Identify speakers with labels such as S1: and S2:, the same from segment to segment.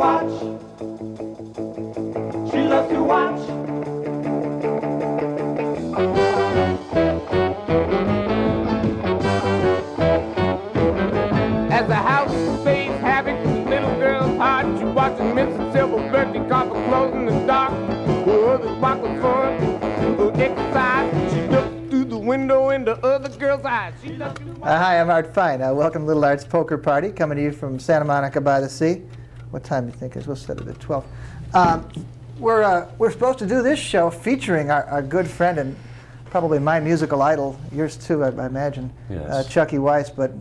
S1: watch. She loves to watch. As the house stays havoc, little girl's heart. She watching Mr. Silverberg, they call for clothes in the dark. Her other pocket fun, her exercise. She looks through the window in the other girl's eyes. She loves to watch.
S2: Hi, I'm Art Fein. Welcome to Little Art's Poker Party, coming to you from Santa Monica by the Sea. What time do you think it is? We'll set it at 12. We're supposed to do this show featuring our good friend and probably my musical idol, yours too, I imagine,
S3: Yes.
S2: Chucky Weiss, but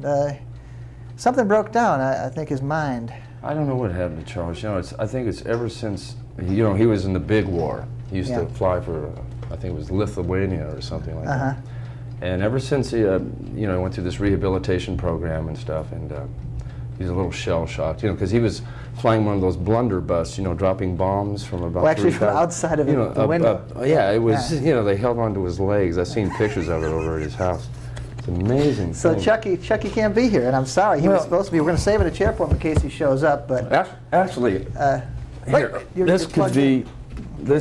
S2: something broke down, I think, his mind.
S3: I don't know what happened to Charles. You know, I think it's ever since, he was in the big war. He used to fly for, I think it was Lithuania or something like that. And ever since he, went through this rehabilitation program and stuff, and he's a little shell-shocked, because he was flying one of those blunderbuss, dropping bombs from about.
S2: Well, actually, from outside of the window.
S3: Yeah, it was. They held onto his legs. I've seen pictures of it over at his house. It's amazing.
S2: So
S3: thing.
S2: Chucky can't be here, and I'm sorry. He was supposed to be. We're going to save it a chair for him in case he shows up. But
S3: actually, here, this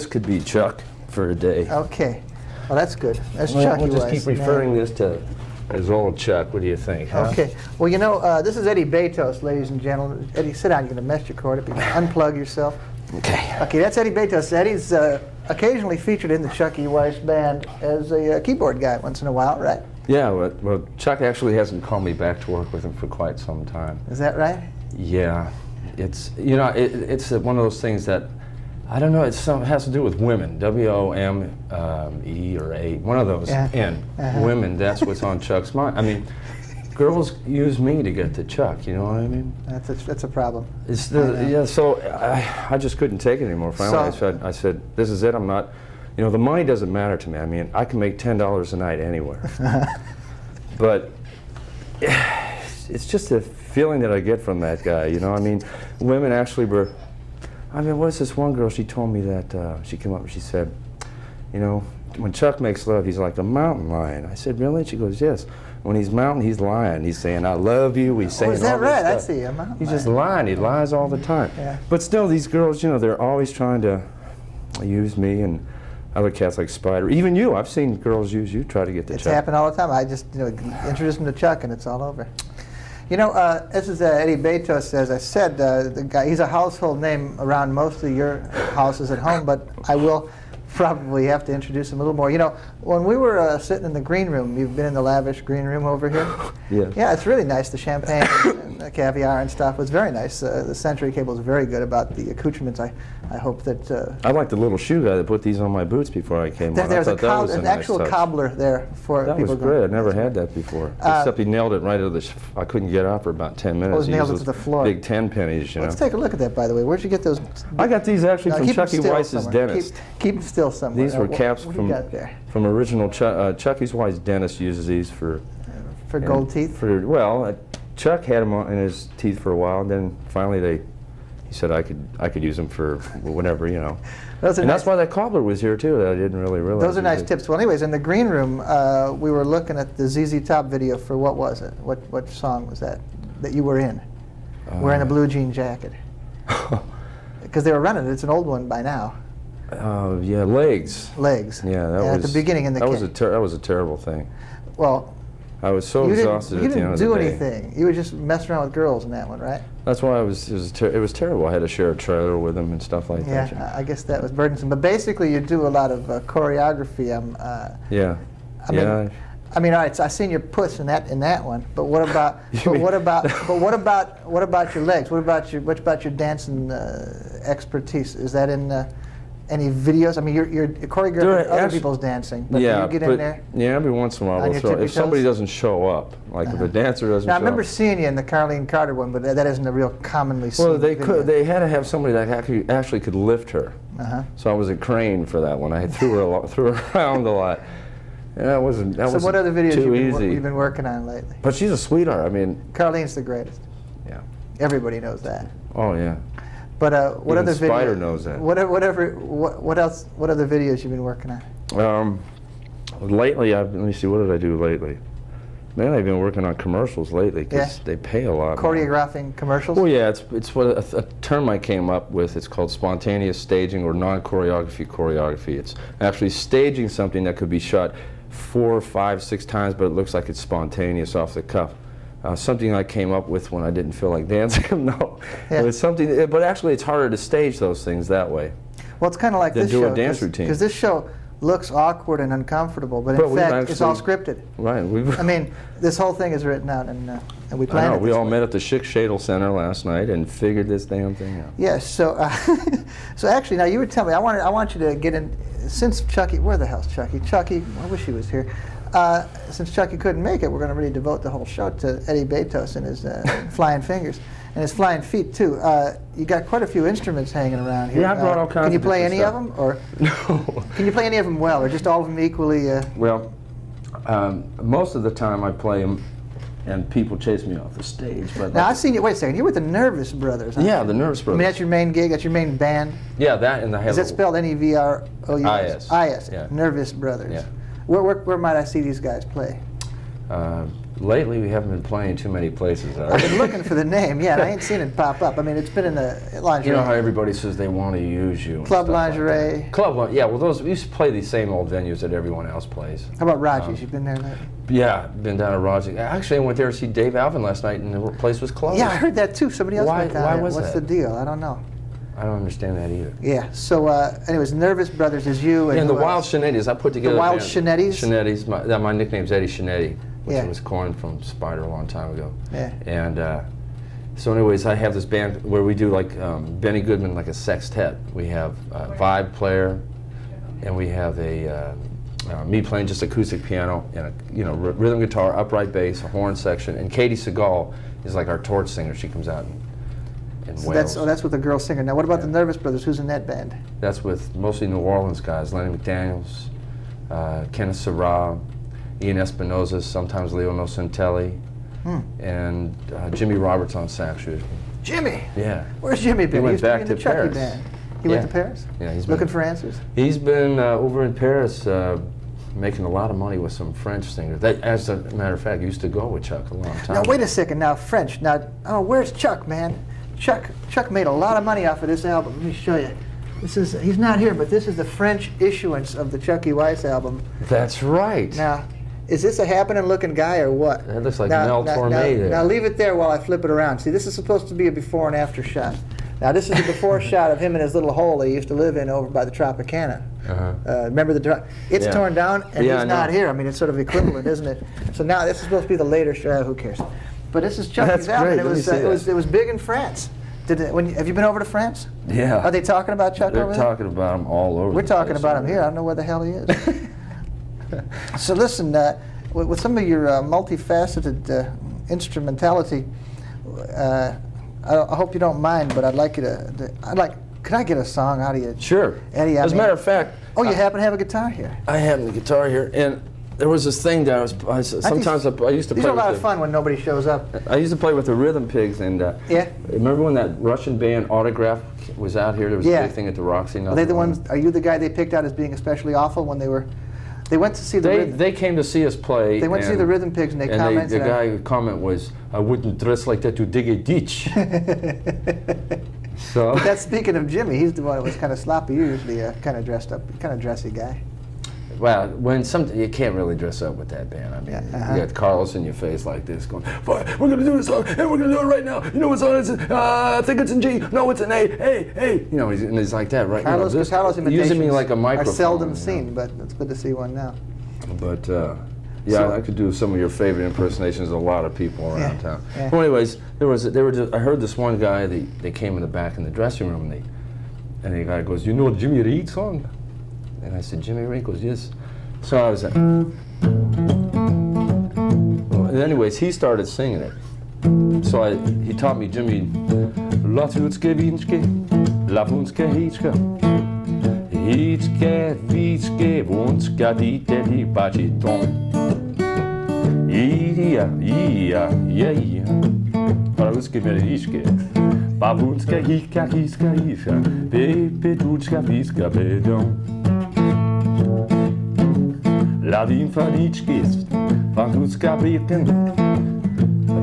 S3: could be Chuck for a day.
S2: Okay. Well, that's good. That's
S3: Well,
S2: Chucky
S3: we'll just
S2: Weiss,
S3: keep referring this to as old Chuck. What do you think? Huh?
S2: Okay. Well, this is Eddie Baytos, ladies and gentlemen. Eddie, sit down. You're going to mess your cord up. You can unplug yourself.
S3: Okay.
S2: Okay, that's Eddie Baytos. Eddie's occasionally featured in the Chucky Weiss band as a keyboard guy once in a while, right?
S3: Yeah, well, Chuck actually hasn't called me back to work with him for quite some time.
S2: Is that right?
S3: Yeah. It's, it's one of those things that, I don't know, it has to do with women. W-O-M-E or A, one of those. N. Women, that's what's on Chuck's mind. I mean, girls use me to get to Chuck, you know what I mean?
S2: That's a problem.
S3: So I just couldn't take it anymore. Finally, I said, this is it, I'm not, the money doesn't matter to me. I mean, I can make $10 a night anywhere. But it's just a feeling that I get from that guy, I mean, women actually were, what's this one girl, she told me that, she came up and she said, when Chuck makes love, he's like a mountain lion. I said, really? She goes, yes. When he's mountain, he's lying. He's saying, I love you. He's saying all this stuff.
S2: Is that right? I see. A mountain
S3: He's
S2: lion.
S3: just lying. He lies all the time.
S2: Yeah.
S3: But still, these girls, they're always trying to use me and other cats like Spider. Even you. I've seen girls use you, try to get to Chuck.
S2: It's happened all the time. I just, introduce them to Chuck and it's all over. This is Eddie Baytos, as I said, the guy, he's a household name around most of your houses at home, but I will probably have to introduce him a little more. When we were sitting in the green room, you've been in the lavish green room over here?
S3: Yeah.
S2: Yeah, it's really nice. The champagne and the caviar and stuff was very nice. The Century cable is very good about the accoutrements. I hope that...
S3: I like the little shoe guy that put these on my boots before I came on.
S2: There's an
S3: nice
S2: actual
S3: touch.
S2: cobbler there for
S3: that
S2: people.
S3: That was great. I never had that before. Except he nailed it right to the... I couldn't get up for about 10 minutes.
S2: He nailed it to the floor.
S3: Big 10 pennies,
S2: Let's take a look at that, by the way. Where'd you get those?
S3: I got these actually from Chucky Weiss's
S2: somewhere.
S3: dentist.
S2: Keep them still somewhere.
S3: These were caps
S2: what
S3: from
S2: you got there?
S3: From original Chucky Weiss dentist uses these for
S2: gold teeth.
S3: Chuck had them in his teeth for a while, and then finally he said I could use them for whatever, And that's why that cobbler was here too. That I didn't really realize.
S2: Those are nice tips. Well, anyways, in the green room, we were looking at the ZZ Top video for what was it? What song was that you were in? Wearing a blue jean jacket. Because they were running it. It's an old one by now.
S3: Yeah, Legs.
S2: Legs.
S3: Yeah, that was
S2: at the beginning in the.
S3: That was a terrible thing.
S2: Well.
S3: I was so exhausted at the end of the day.
S2: You didn't do anything. You were just messing around with girls in that one, right?
S3: That's why it was terrible. I had to share a trailer with them and stuff like that.
S2: Yeah, I guess that was burdensome. But basically, you do a lot of choreography.
S3: Yeah.
S2: I mean, all right. So I seen your puss in that one. But what about? what about your legs? What about your dancing expertise? Is that in? Any videos? I mean, you're choreographing other people's dancing, but you get in there?
S3: Yeah, every once in a while we'll throw. If somebody doesn't show up, like if the dancer doesn't show up.
S2: I remember seeing you in the Carlene Carter one, but that isn't a real commonly seen
S3: video. They had to have somebody that actually could lift her. So I was a crane for that one. I threw her around a lot. And that wasn't
S2: So what other videos
S3: you've
S2: been working on lately?
S3: But she's a sweetheart. I mean,
S2: Carlene's the greatest.
S3: Yeah.
S2: Everybody knows that.
S3: Oh yeah.
S2: But what other videos?
S3: Spider knows that.
S2: What else? What other videos you've been working on?
S3: Lately, let me see. What did I do lately? Man, I've been working on commercials lately because they pay a lot.
S2: Choreographing commercials?
S3: Well, yeah, it's what a term I came up with. It's called spontaneous staging or non-choreography choreography. It's actually staging something that could be shot 4, 5, 6 times, but it looks like it's spontaneous off the cuff. Something I came up with when I didn't feel like dancing. No, it was something. But actually, it's harder to stage those things that way.
S2: Well, it's kind of like this show.
S3: Do a dance routine.
S2: Because this show looks awkward and uncomfortable, but in fact, it's all scripted.
S3: Right.
S2: I mean, this whole thing is written out, and we planned it.
S3: We all met at the Schick Shadle Center last night and figured this damn thing out.
S2: Yes. So, so actually, now you were telling me. I want you to get in. Since Chucky, where the hell's Chucky? Chucky, I wish he was here. Since Chucky couldn't make it, we're going to really devote the whole show to Eddie Baytos and his flying fingers. And his flying feet, too. You got quite a few instruments hanging around here.
S3: Yeah, I brought all kinds of
S2: Can you play any
S3: stuff.
S2: of them? Or
S3: No.
S2: Can you play any of them well, or just all of them equally?
S3: Well, most of the time I play them, and people chase me off the stage. But
S2: now, I've seen you, wait a second, you're with the Nervous Brothers, aren't
S3: Yeah,
S2: you?
S3: the Nervous
S2: I
S3: Brothers.
S2: mean, that's your main gig, that's your main band?
S3: Yeah, that and the
S2: Is that spelled N-E-V-R-O-U-S?
S3: I-S.
S2: I-S,
S3: Yeah.
S2: Nervous Brothers.
S3: Yeah.
S2: Where might I see these guys play?
S3: Lately, we haven't been playing too many places.
S2: I've been looking for the name, yeah, and I ain't seen it pop up. I mean, it's been in the lingerie.
S3: You know how everybody says they want to use you. And
S2: Club
S3: stuff
S2: lingerie.
S3: Like Club, yeah. Well, those we used to play these same old venues that everyone else plays.
S2: How about Raji's? You've been there lately?
S3: Yeah, been down at Raji's. Actually, I went there to see Dave Alvin last night, and the place was closed.
S2: Yeah, I heard that too. Somebody else
S3: Why-
S2: went down
S3: why
S2: there.
S3: was
S2: What's
S3: that?
S2: the deal? I don't know.
S3: I don't understand that either.
S2: Yeah. So, anyways, Nervous Brothers is you and
S3: And the
S2: who
S3: Wild
S2: else?
S3: Shenettis, I put together.
S2: The Wild
S3: band.
S2: Shenettis?
S3: Shenettis. My nickname's Eddie Shenetti, which
S2: Yeah.
S3: was coined from Spider a long time ago.
S2: Yeah.
S3: And so, anyways, I have this band where we do like Benny Goodman, like a sextet. We have a vibe player, and we have me playing just acoustic piano and a rhythm guitar, upright bass, a horn section, and Katie Segal is like our torch singer. She comes out and wails.
S2: That's with the girl singer. Now, what about the Nervous Brothers? Who's in that band?
S3: That's with mostly New Orleans guys, Lenny McDaniels, Kenneth Sarah, Ian Espinosa, sometimes Leo Nocentelli, and Jimmy Roberts on sax usually.
S2: Jimmy?
S3: Yeah.
S2: Where's Jimmy been?
S3: He went
S2: used to be
S3: back
S2: in the
S3: to
S2: Chucky
S3: Paris.
S2: band. He went to Paris?
S3: Yeah, he's
S2: looking
S3: been,
S2: for answers?
S3: He's been over in Paris making a lot of money with some French singers. They, as a matter of fact, used to go with Chuck a long time
S2: Now,
S3: ago.
S2: wait a second. Now, French. Now, where's Chuck, man? Chuck made a lot of money off of this album. Let me show you. He's not here, but this is the French issuance of the Chucky Weiss album.
S3: That's right.
S2: Now, is this a happening looking guy or what?
S3: That looks like Mel Torme there.
S2: Now leave it there while I flip it around. See, this is supposed to be a before and after shot. Now this is a before shot of him in his little hole he used to live in over by the Tropicana. Remember it's torn down and he's not here. I mean, it's sort of equivalent, isn't it? So now this is supposed to be the later shot. Who cares? But this is Chucky's album. It was big in France. Have you been over to France?
S3: Yeah.
S2: Are they talking about Chuck over there?
S3: They're talking about him all over.
S2: We're talking about him here. I don't know where the hell he is. So listen, with some of your multifaceted instrumentality, I hope you don't mind, but I'd like you to. Could I get a song out of you?
S3: Sure.
S2: Eddie,
S3: As a matter of fact.
S2: Oh, you happen to have a guitar here.
S3: I have the guitar here, and there was this thing that I used to play.
S2: These are a lot of fun when nobody shows up.
S3: I used to play with the Rhythm Pigs, and remember when that Russian band Autograph was out here? There was a big thing at the Roxy.
S2: Are they the ones? Are you the guy they picked out as being especially awful when they were? They went to see the.
S3: They came to see us play.
S2: They went to see the Rhythm Pigs, and they commented.
S3: The guy's comment was, "I wouldn't dress like that to dig a ditch." So.
S2: But that's speaking of Jimmy. He's the one that was kind of sloppy. You're usually kind of dressed up, kind of dressy guy.
S3: Well, you can't really dress up with that band. I mean, you got Carlos in your face like this, going, "We're gonna do this song, and we're gonna do it right now. You know what song it is? I think it's in G. No, it's in A. Hey." You know, he's like that, right?
S2: Carlos imitations
S3: using me like a microphone.
S2: Are seldom seen, but it's good to see one now.
S3: But I could do some of your favorite impersonations of a lot of people around town. Yeah. Well, anyways, I heard this one guy. They came in the back in the dressing room, and the guy goes, "You know Jimmy Reed song?" And I said, "Jimmy Reed?" Goes, "Yes." So I was like, and anyways, he started singing it. So he taught me Jimmy, Latutske vinske, Lafunske hitska, Hitske, vitske, vunska, dite, bachidon. Ja. Paruske melodiske, Babunska, hika, Bebe, dutska, viska, bedon. La Infanichkis, Vanguskabiken,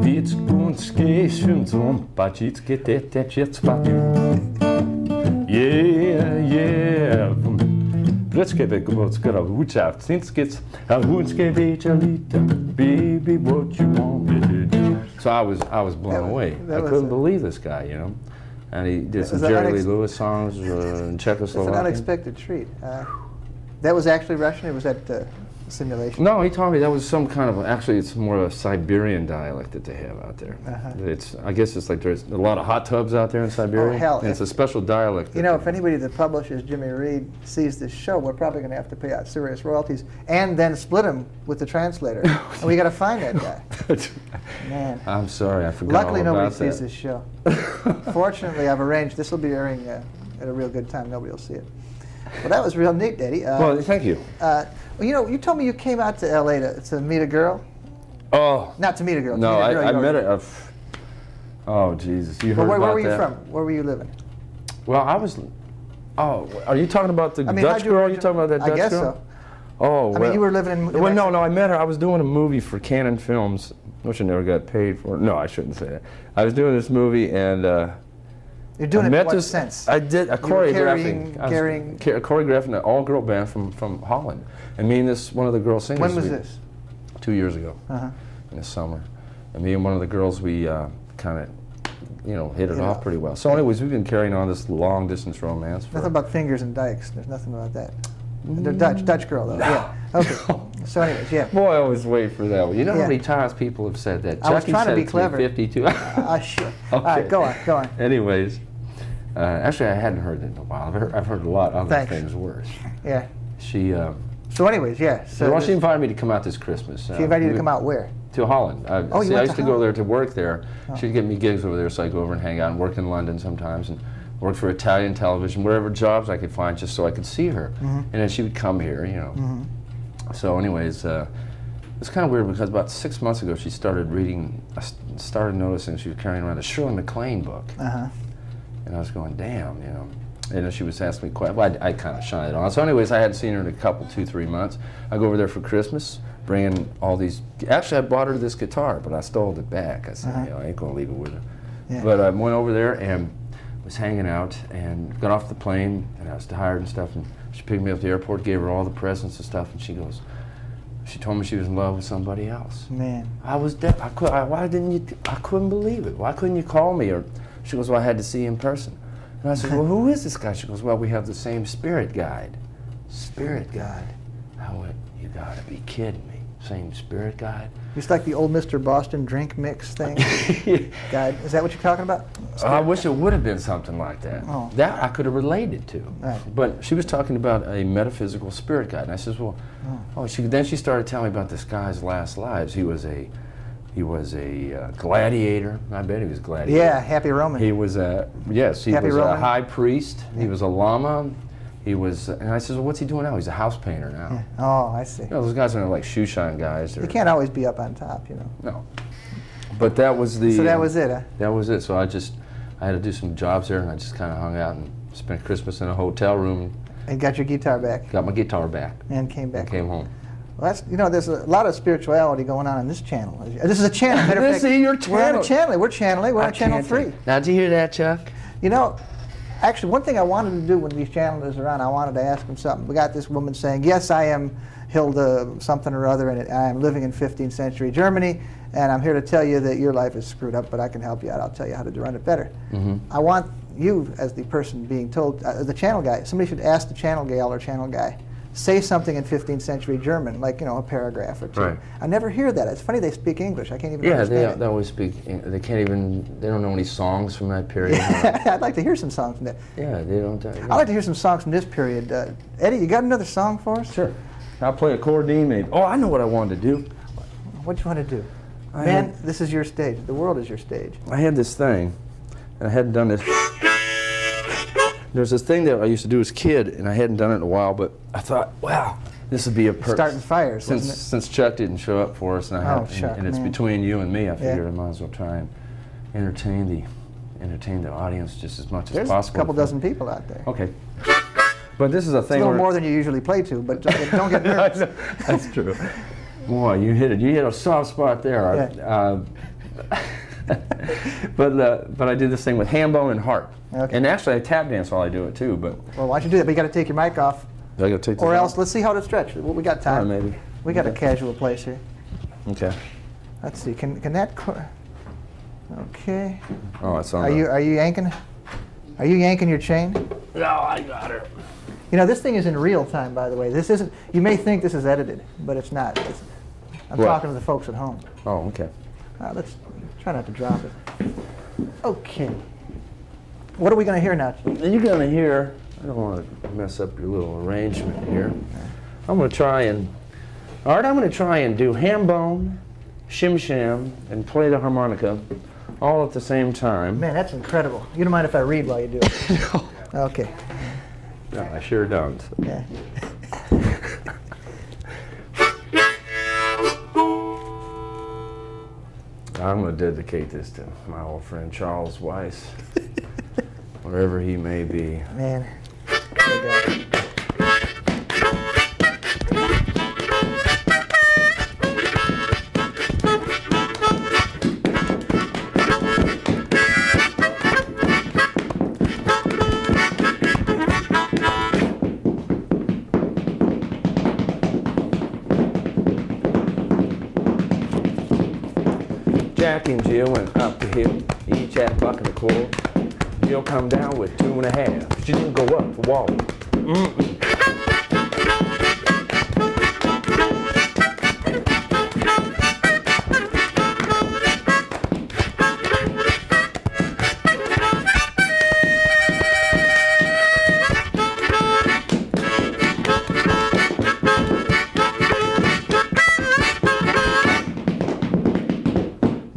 S3: Vitskunske, Shumzum, Pachitske, Tetechetspaku. Yeah. Let's go to Wuchaf, Sinskits, Wunske, baby, what you want me to do. So I was blown away. I couldn't believe this guy, you know. And he did some Jerry Lee Lewis songs in Czechoslovakia.
S2: It's an unexpected treat. That was actually Russian, or was that simulation?
S3: No, he told me that was some kind of, actually it's more of a Siberian dialect that they have out there. I guess it's like there's a lot of hot tubs out there in Siberia.
S2: Oh, hell.
S3: And it's a special dialect.
S2: You know, if anybody that publishes Jimmy Reed sees this show, we're probably going to have to pay out serious royalties and then split him with the translator. And we got to find that guy. Man.
S3: I'm sorry, I forgot
S2: Luckily,
S3: all about
S2: nobody sees this show. Fortunately, I've arranged, this will be airing at a real good time. Nobody will see it. Well, that was real neat, Eddie.
S3: Well, thank you.
S2: Well, you know, you told me you came out to L.A. to meet a girl.
S3: Oh.
S2: Not to meet a girl.
S3: No,
S2: to meet a girl,
S3: I met her. Oh, Jesus. You heard about that?
S2: Where were you from? Where were you living?
S3: Well, I was... Oh, are you talking about the Dutch girl? Are you talking about that Dutch girl?
S2: I guess so.
S3: Oh,
S2: I mean, you were living in
S3: well, no, I met her. I was doing a movie for Canon Films, which I never got paid for. No, I shouldn't say that. I was doing this movie, and...
S2: You're doing it in what sense?
S3: I did a choreographing.
S2: Carrying
S3: choreographing an all-girl band from Holland, and me and one of the girl singers.
S2: When was this?
S3: 2 years ago, in the summer, and me and one of the girls, we kind of, hit it off pretty well. So, anyways, we've been carrying on this long-distance romance.
S2: Nothing about fingers and dykes. There's nothing about that. They're Dutch girl though. Yeah. Okay. So, anyways, yeah.
S3: Boy, I always wait for that one. You know how many times people have said that?
S2: I was trying to be clever.
S3: 52.
S2: Shit.
S3: Okay.
S2: All right, go on.
S3: Anyways. Actually, I hadn't heard it in a while. I've heard a lot of other things worse.
S2: Yeah.
S3: She.
S2: So, anyways, yeah. So
S3: she invited me to come out this Christmas.
S2: She invited you to come out where?
S3: To Holland. I used to go there to work there. She'd get me gigs over there, so I'd go over and hang out and work in London sometimes, and work for Italian television, wherever jobs I could find, just so I could see her. And then she would come here, So, anyways, it's kind of weird because about 6 months ago, she started reading. I started noticing she was carrying around a Shirley MacLaine book. And I was going, damn, And she was asking me questions. Well, I kind of shied it on. So anyways, I hadn't seen her in a couple, 2-3 months. I go over there for Christmas, bringing all these... Actually, I bought her this guitar, but I stole it back. I said, I ain't going to leave it with her. Yeah. But I went over there and was hanging out and got off the plane, and I was tired and stuff, and she picked me up at the airport, gave her all the presents and stuff, and she goes... She told me she was in love with somebody else.
S2: Man.
S3: I was dead. I couldn't believe it. Why couldn't you call me? Or she goes, well, I had to see you in person. And I said, well, who is this guy? She goes, well, we have the same spirit guide. Spirit guide? I went, you gotta be kidding me. Same spirit guide?
S2: It's like the old Mr. Boston drink mix thing. Guide. Is that what you're talking about?
S3: I wish it would have been something like that. Oh. That I could have related to.
S2: Right.
S3: But she was talking about a metaphysical spirit guide. And I says, well, then she started telling me about this guy's last lives. He was a gladiator. I bet he was a gladiator.
S2: Yeah, Happy Roman.
S3: He was a high priest. Yeah. He was a lama. He was, and I said, well, what's he doing now? He's a house painter now.
S2: Yeah. Oh, I see.
S3: Those guys are like shoe shine guys.
S2: You can't always be up on top,
S3: No. But that was the...
S2: So that was it, huh?
S3: That was it. So I had to do some jobs there, and I just kind of hung out and spent Christmas in a hotel room.
S2: And got your guitar back.
S3: Got my guitar back.
S2: And came back.
S3: And came home.
S2: Well, there's a lot of spirituality going on this channel. This is a channel.
S3: This is your channel.
S2: We're on a channel. We're channeling. We're on Channel 3.
S3: Now, did you hear that, Chuck?
S2: Actually, one thing I wanted to do when these channelers are on, I wanted to ask them something. We got this woman saying, yes, I am Hilda something or other, and I am living in 15th century Germany, and I'm here to tell you that your life is screwed up, but I can help you out. I'll tell you how to run it better. I want you, as the person being told, the channel guy, somebody should ask the channel gal or channel guy, say something in 15th century German, like, a paragraph or two. Right. I never hear that. It's funny they speak English. I can't even understand it.
S3: They always speak, they don't know any songs from that period.
S2: I'd like to hear some songs from that.
S3: Yeah, they don't.
S2: I'd like to hear some songs from this period. Eddie, you got another song for us?
S3: Sure. I'll play a chord D maybe. Oh, I know what I wanted to do.
S2: What do you want to do? Man, this is your stage. The world is your stage.
S3: I had this thing, and I hadn't done this. There's this thing that I used to do as a kid, and I hadn't done it in a while, but I thought, wow, this would be a
S2: starting fires,
S3: since Chuck didn't show up for us, and it's between you and me, I figured I might as well try and entertain the audience just as much as possible.
S2: There's a couple dozen people out there.
S3: Okay. But this is a thing.
S2: It's a little more than you usually play to, but don't get nervous.
S3: That's true. Boy, you hit it. You hit a soft spot there.
S2: Yeah.
S3: But I do this thing with ham bone and harp.
S2: Okay.
S3: And actually, I tap dance while I do it too. But
S2: well, why don't you do that? But you got to take your mic off.
S3: I got to take.
S2: Or else, let's see how to stretch. Well, we got time.
S3: Maybe.
S2: We got a casual place here.
S3: Okay.
S2: Let's see. Can that? Okay.
S3: Oh, it's on.
S2: Are you yanking? Are you yanking your chain?
S3: No, I got her.
S2: You know, this thing is in real time, by the way. This isn't. You may think this is edited, but it's not. I'm talking to the folks at home.
S3: Oh, okay.
S2: Let's try not to drop it. Okay. What are we going to hear now?
S3: You're going to hear. I don't want to mess up your little arrangement here. I'm going to try and. Art, I'm going to try and do ham bone, shim sham, and play the harmonica, all at the same time.
S2: Man, that's incredible. You don't mind if I read while you do it?
S3: No.
S2: Okay.
S3: No, I sure don't.
S2: Yeah.
S3: I'm going to dedicate this to my old friend Charles Weiss, wherever he may be.
S2: Man. There you go.
S3: Jack and Jill went up the hill, each had a buck and a quarter. Jill come down with 2.5. She didn't go up the wall.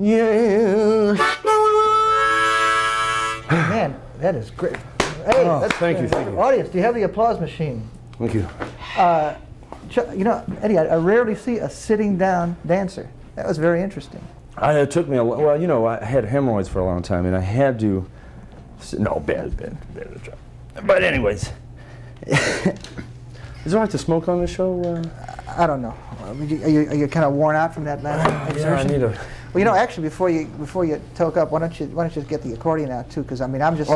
S3: Yeah.
S2: Man, that is great. Hey, that's
S3: thank you, thank you.
S2: Audience, do you have the applause machine?
S3: Thank you.
S2: You know, Eddie, I rarely see a sitting down dancer. That was very interesting.
S3: It took me a well, you know, I had hemorrhoids for a long time, and I had to. No, bad. But anyways, is it all right to smoke on the show?
S2: I don't know. Are you kind of worn out from that last exertion?
S3: Yeah, I need a.
S2: Well, you know, actually, before you toke up, why don't you get the accordion out too? Because I mean, I'm just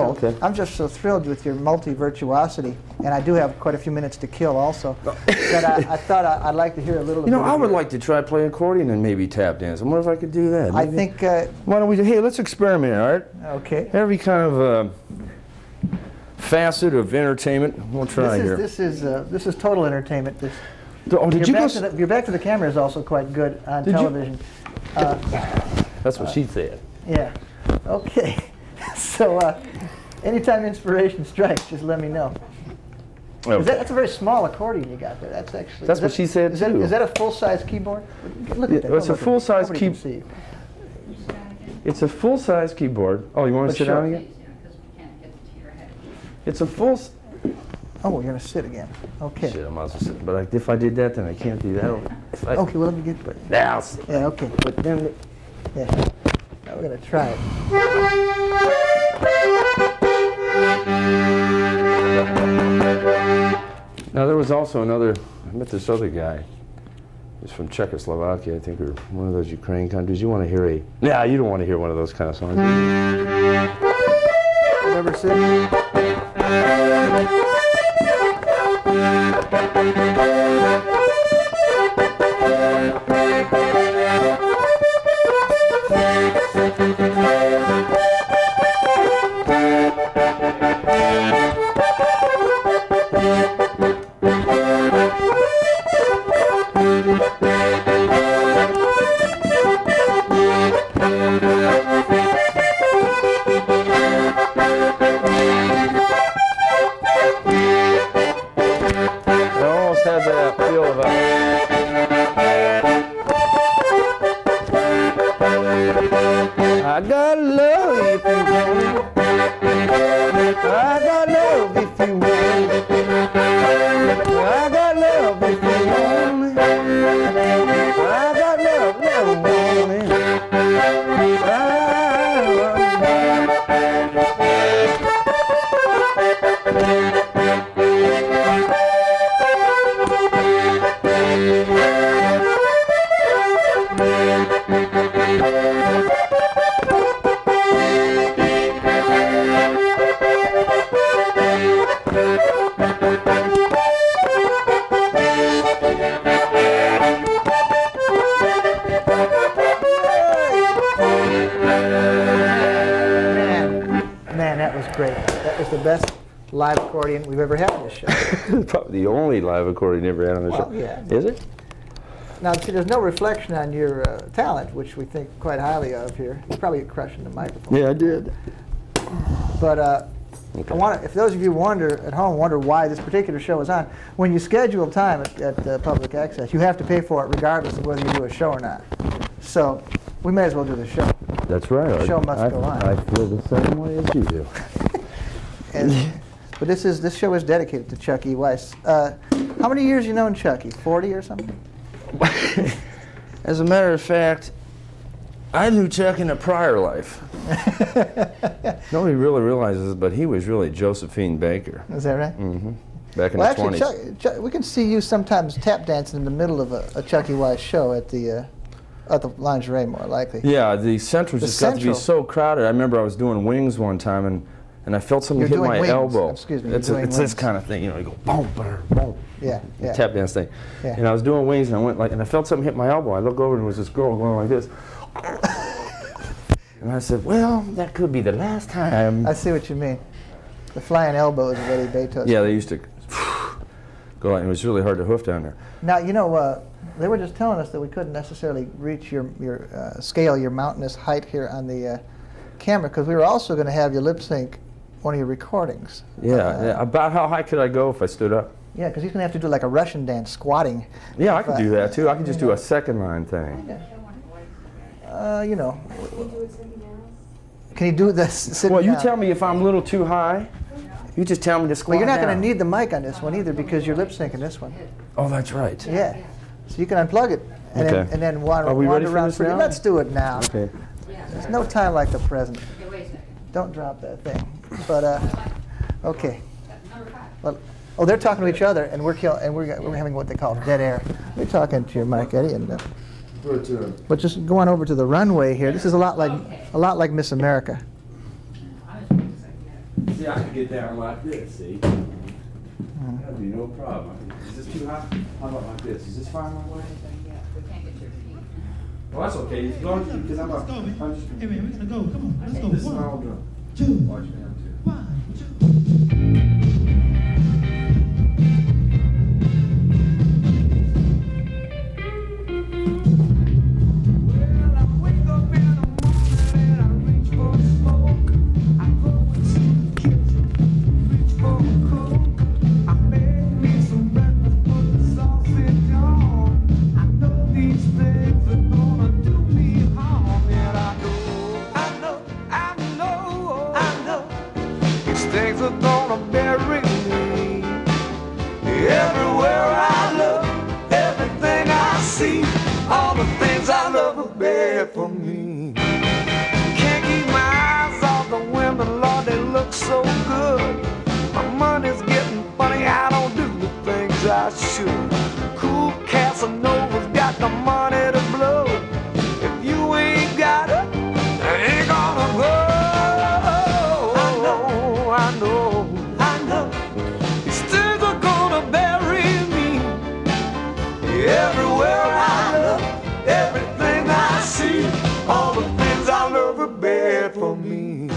S2: so thrilled with your multi-virtuosity, and I do have quite a few minutes to kill also. That I thought I'd like to hear a little.
S3: You know,
S2: bit
S3: I would like to try playing accordion and maybe tap dance. I wonder if I could do that.
S2: I think.
S3: Why don't we? Hey, let's experiment, Art.
S2: Okay.
S3: Every kind of facet of entertainment. We'll try here.
S2: This is total entertainment.
S3: Did you go?
S2: Your back to the camera is also quite good on television.
S3: That's what she said.
S2: Yeah. Okay. So, anytime inspiration strikes, just let me know.
S3: Okay.
S2: That's a very small accordion you got there. That's actually.
S3: That's what she said too.
S2: Is that a full-size keyboard? Look at that.
S3: It's a full-size keyboard. It's a full-size keyboard. Oh, you want to sit down again? It's a full.
S2: Oh, we're going to sit again. Okay.
S3: Shit, I might as well sit. But if I did that, then I can't do that.
S2: Okay, well, let me get.
S3: Now.
S2: Yeah, okay. But then, yeah. Now we're going to try it.
S3: Now, there was also another, I met this other guy. He's from Czechoslovakia, I think, or one of those Ukraine countries. You want to hear you don't want to hear one of those kind of songs.
S2: Never sit. accordion we've ever had on this show.
S3: It's probably the only live accordion ever had on the show.
S2: Yeah.
S3: Is it?
S2: Now, see, there's no reflection on your talent, which we think quite highly of here. You're probably crushing the microphone.
S3: Yeah, I did.
S2: But
S3: Okay.
S2: if those of you at home wonder why this particular show is on, when you schedule time at Public Access, you have to pay for it regardless of whether you do a show or not. So we may as well do the show.
S3: That's right.
S2: The show must go on.
S3: I feel the same way as you do.
S2: But this show is dedicated to Chuck E. Weiss. How many years you known Chucky? 40 or something?
S3: As a matter of fact, I knew Chuck in a prior life. Nobody really realizes, but he was really Josephine Baker.
S2: Is that right?
S3: Mm-hmm. Back in
S2: Well,
S3: the
S2: actually,
S3: 20s.
S2: Chuck, we can see you sometimes tap dancing in the middle of a Chuck E. Weiss show at the lingerie, more likely.
S3: Yeah, the Central just got to be so crowded. I remember I was doing wings one time, and I felt something hit my elbow.
S2: Excuse me.
S3: It's this kind of thing, you know. You go boom, boom.
S2: Yeah.
S3: Tap dance thing.
S2: Yeah.
S3: And I was doing wings, and I felt something hit my elbow. I look over, and there was this girl going like this. And I said, well, that could be the last time.
S2: I see what you mean. The flying elbows of Eddie Baytos.
S3: Yeah, they used to go like, it was really hard to hoof down there.
S2: Now, you know, they were just telling us that we couldn't necessarily reach your scale, your mountainous height here on the camera, because we were also going to have you lip sync one of your recordings.
S3: Yeah, about how high could I go if I stood up?
S2: Yeah, because he's going to have to do like a Russian dance, squatting.
S3: Yeah, I could do that too. I could just do a second line thing.
S2: You know. Can you do this?
S3: Well, you tell me if I'm a little too high. You just tell me to squat
S2: Well, you're not
S3: down.
S2: going to need the mic on this one either because you're lip syncing this one.
S3: Oh, that's right.
S2: Yeah. So you can unplug it and
S3: Okay.
S2: then wander
S3: Are we ready for
S2: around
S3: this
S2: for you.
S3: now?
S2: Let's do it now.
S3: Okay.
S2: There's no time like the present. Don't drop that thing. But okay. Well, oh, they're talking to each other, and we're having what they call dead air. We're talking to your mic, Eddie, and but just go on over to the runway here. This is a lot like Miss America.
S3: See, I can get down like this. See, that'd be no problem. Is this too high? How about like this? Is this fine my way? Well, that's okay. As long as because I'm just.
S4: Hey man, we're gonna go. Come on, let's go.
S3: This is my
S4: 1,
S3: old drum.
S4: 2,
S3: Watch me down too.
S4: 1, 2.
S1: Things are gonna bury me. Everywhere I look, everything I see, all the things I love are bad for me. Can't keep my eyes off the women, Lord, they look so good. My money's getting funny, I don't do the things I should. Cool Casanova's got the money to blow. If you ain't got it, I ain't gonna go. I know, these things are gonna bury me. Everywhere I look, everything I see, all the things I love are bad for me.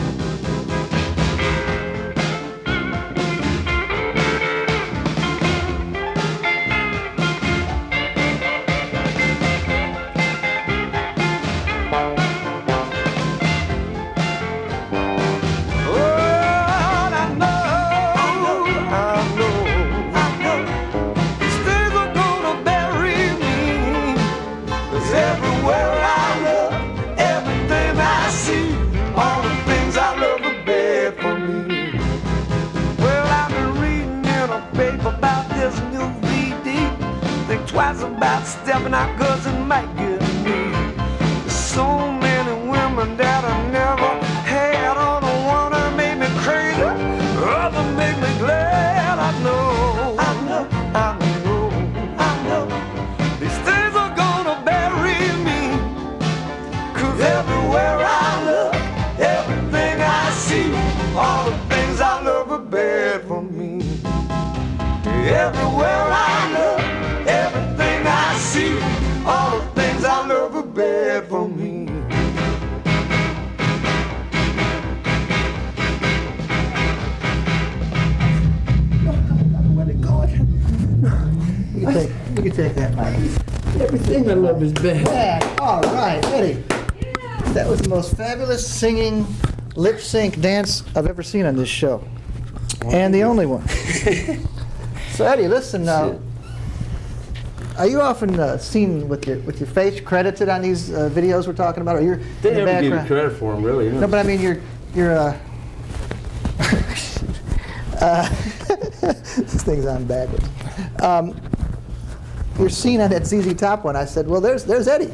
S1: Twice about stepping out 'cause it might get me. There's so many women that I never had. Oh, the one that made me crazy, other make me glad. I know. These things are gonna bury me. 'Cause everywhere I look, everything I see, all the things I love are bad for me. Everywhere I look, everything I see, all the things I love are bad for me.
S2: You can take that, Mike.
S3: Everything I love is bad.
S2: Yeah, all right, Eddie. That was the most fabulous singing lip sync dance I've ever seen on this show. And the only one. So Eddie, listen now. Are you often seen with your face credited on these videos we're talking about? Or you're
S3: They
S2: in the
S3: never give you
S2: background?
S3: credit for them, really.
S2: No, but I mean you're this thing's on backwards. You're seen on that ZZ Top one. I said, well, there's Eddie.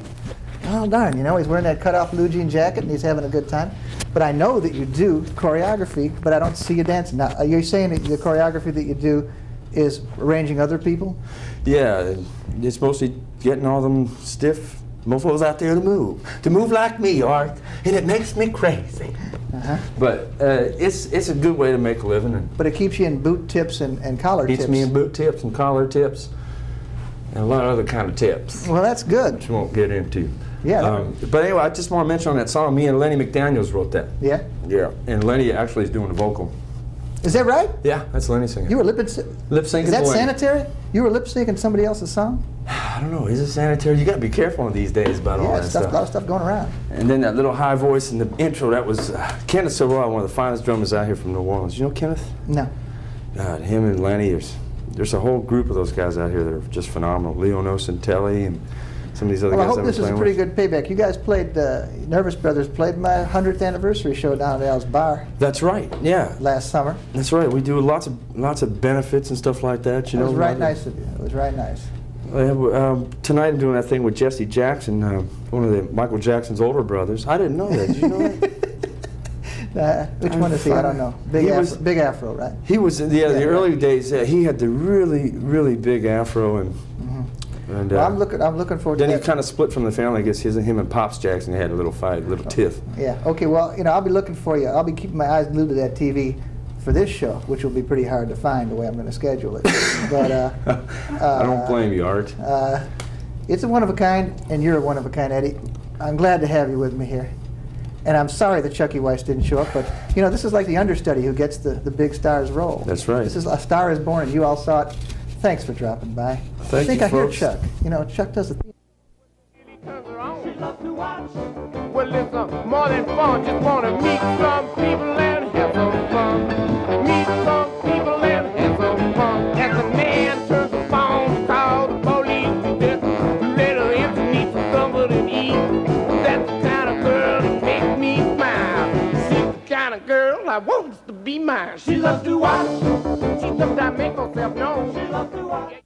S2: Oh darn, you know, he's wearing that cut-off blue jean jacket and he's having a good time. But I know that you do choreography, but I don't see you dancing. Now, are you saying that the choreography that you do is arranging other people?
S3: Yeah, it's mostly getting all them stiff mofos out there to move like me, Art, and it makes me crazy. But it's a good way to make a living.
S2: But it keeps you in boot tips and collar tips.
S3: Keeps me in boot tips and collar tips and a lot of other kind of tips.
S2: Well, that's good.
S3: Which we won't get into.
S2: Yeah.
S3: But anyway, I just want to mention on that song, me and Lenny McDaniels wrote that.
S2: Yeah?
S3: Yeah, and Lenny actually is doing the vocal.
S2: Is that right?
S3: Yeah, that's Lenny singing.
S2: You were lip syncing. Is that sanitary? You were lip syncing somebody else's song?
S3: I don't know. Is it sanitary? You got to be careful these days about all that stuff.
S2: Yeah, a lot of stuff going around.
S3: And then that little high voice in the intro, that was Kenneth Silverall, one of the finest drummers out here from New Orleans. You know Kenneth?
S2: No.
S3: Him and Lenny, there's a whole group of those guys out here that are just phenomenal. Leo Nocentelli and some of these other
S2: Well,
S3: guys.
S2: I hope this is a pretty good payback. You guys played, Nervous Brothers played my 100th anniversary show down at Al's Bar.
S3: That's right, yeah.
S2: Last summer.
S3: That's right. We do lots of benefits and stuff like that. You know,
S2: it was right nice of you. It was right nice.
S3: Tonight I'm doing that thing with Jesse Jackson, one of the Michael Jackson's older brothers. I didn't know that. Did you know that?
S2: Which one is he? I don't know. Big Afro, right?
S3: He was in the early days. He had the really big afro and. And,
S2: well, I'm looking forward to that.
S3: Then he kind of split from the family. I guess him and Pops Jackson had a little fight, a little tiff.
S2: Yeah. Okay. Well, you know, I'll be looking for you. I'll be keeping my eyes glued to that TV for this show, which will be pretty hard to find the way I'm going to schedule it. But
S3: I don't blame you, Art.
S2: It's a one of a kind, and you're a one of a kind, Eddie. I'm glad to have you with me here. And I'm sorry that Chucky Weiss didn't show up, but you know, this is like the understudy who gets the big star's role.
S3: That's right.
S2: This is A Star Is Born, and you all saw it. Thanks for dropping by.
S3: Thank you,
S2: I hear
S3: folks.
S2: Chuck. You know, Chuck does the theme.
S1: Well, it's more than fun. Just want to meet some people and have some fun. Meet some people and have some fun. As a man turns the phone, call the police. This little empty needs some comfort and ease. That's the kind of girl that makes me smile. She's the kind of girl I want to be mine. She loves to watch. She sometimes makes herself known. She loves to watch.